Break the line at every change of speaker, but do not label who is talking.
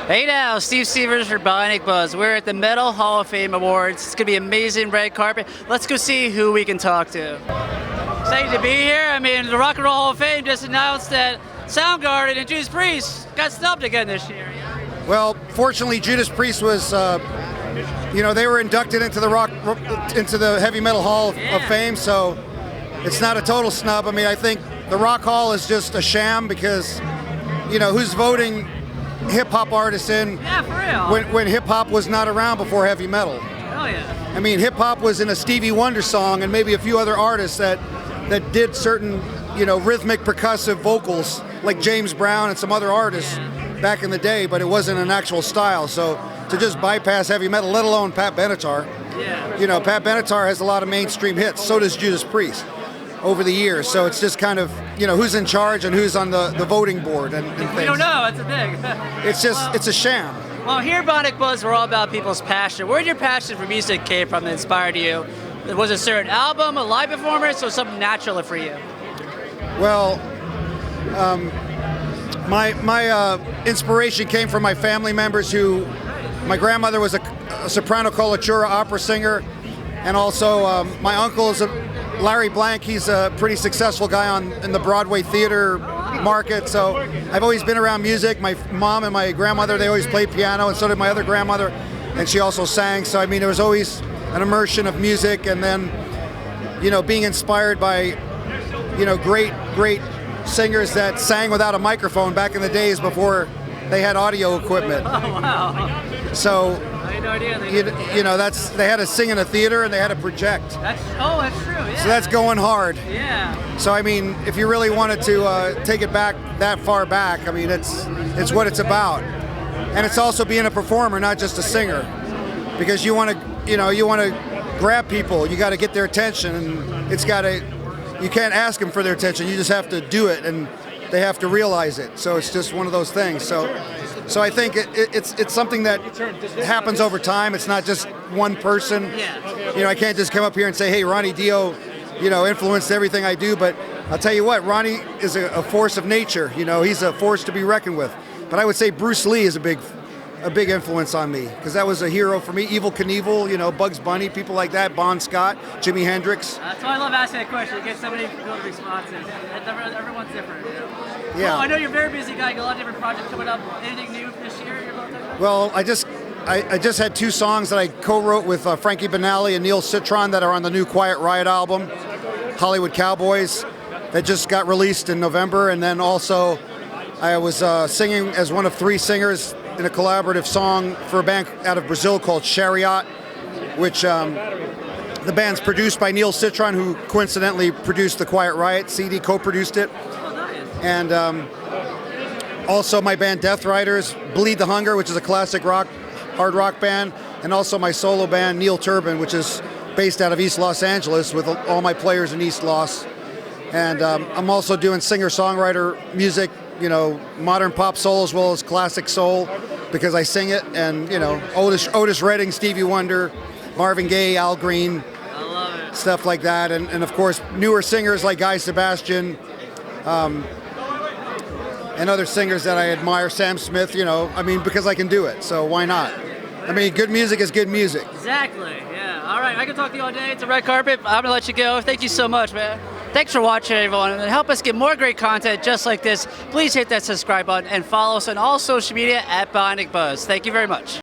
Hey now, Steve Severs for Bionic Buzz. We're at the Metal Hall of Fame Awards. It's going to be amazing red carpet. Let's go see who we can talk to. Excited to be here. I mean, the Rock and Roll Hall of Fame just announced that Soundgarden and Judas Priest got snubbed again this year.
Well, fortunately, Judas Priest was, they were inducted into the Heavy Metal Hall of Fame, so it's not a total snub. I mean, I think the Rock Hall is just a sham because, who's voting hip-hop artists in when hip-hop was not around before heavy metal.
Oh yeah.
I mean, hip-hop was in a Stevie Wonder song and maybe a few other artists that did certain, rhythmic percussive vocals like James Brown and some other artists back in the day, but it wasn't an actual style. So to just bypass heavy metal, let alone Pat Benatar, Pat Benatar has a lot of mainstream hits. So does Judas Priest over the years. So it's just kind of, who's in charge and who's on the voting board and things.
We don't know, that's a thing.
It's just, it's a sham.
Well, here at Bionic Buzz, we're all about people's passion. Where did your passion for music came from that inspired you? Was it a certain album, a live performance, or something natural for you?
Well, my inspiration came from my family members my grandmother was a soprano coloratura opera singer, and also my uncle is Larry Blank. He's a pretty successful guy in the Broadway theater market, so I've always been around music. My mom and my grandmother, they always played piano, and so did my other grandmother, and she also sang. So I mean, there was always an immersion of music, and then, being inspired by, great singers that sang without a microphone back in the days before they had audio equipment.
Oh wow!
So
I had no idea.
They had to sing in a theater and they had to project.
That's true. Yeah.
So that's going hard.
Yeah.
So I mean, if you really wanted to take it back that far back, I mean, it's what it's about, and it's also being a performer, not just a singer, because you want to grab people. You got to get their attention, and you can't ask them for their attention. You just have to do it, and they have to realize it. So it's just one of those things. So I think it's something that happens over time. It's not just one person.
Yeah.
I can't just come up here and say, hey, Ronnie Dio, influenced everything I do. But I'll tell you what, Ronnie is a force of nature. He's a force to be reckoned with. But I would say Bruce Lee is a big influence on me, because that was a hero for me. Evel Knievel, Bugs Bunny, people like that, Bon Scott, Jimi Hendrix.
That's why I love asking that question. You get so many good responses. Everyone's different.
Yeah.
Well, I know you're a very busy guy. You got a lot of different projects coming up. Anything new this year you're about to talk about?
Well, I just had 2 songs that I co-wrote with Frankie Banali and Neil Citron that are on the new Quiet Riot album, Hollywood Cowboys, that just got released in November. And then also I was singing as one of 3 singers in a collaborative song for a band out of Brazil called Chariot, which the band's produced by Neil Citron, who coincidentally produced the Quiet Riot CD, co-produced it. And also my band DeathRiders, Bleed the Hunger, which is a classic hard rock band, and also my solo band Neil Turbin, which is based out of East Los Angeles with all my players in East Los. And I'm also doing singer-songwriter music, modern pop soul as well as classic soul, because I sing it, and Otis Redding, Stevie Wonder, Marvin Gaye, Al Green,
I love it.
Stuff like that, and of course newer singers like Guy Sebastian, and other singers that I admire, Sam Smith, because I can do it, so why not? I mean, good music is good music.
Exactly, yeah. All right, I can talk to you all day. It's a red carpet. I'm gonna let you go. Thank you so much, man. Thanks for watching, everyone, and help us get more great content just like this. Please hit that subscribe button and follow us on all social media at Bionic Buzz. Thank you very much.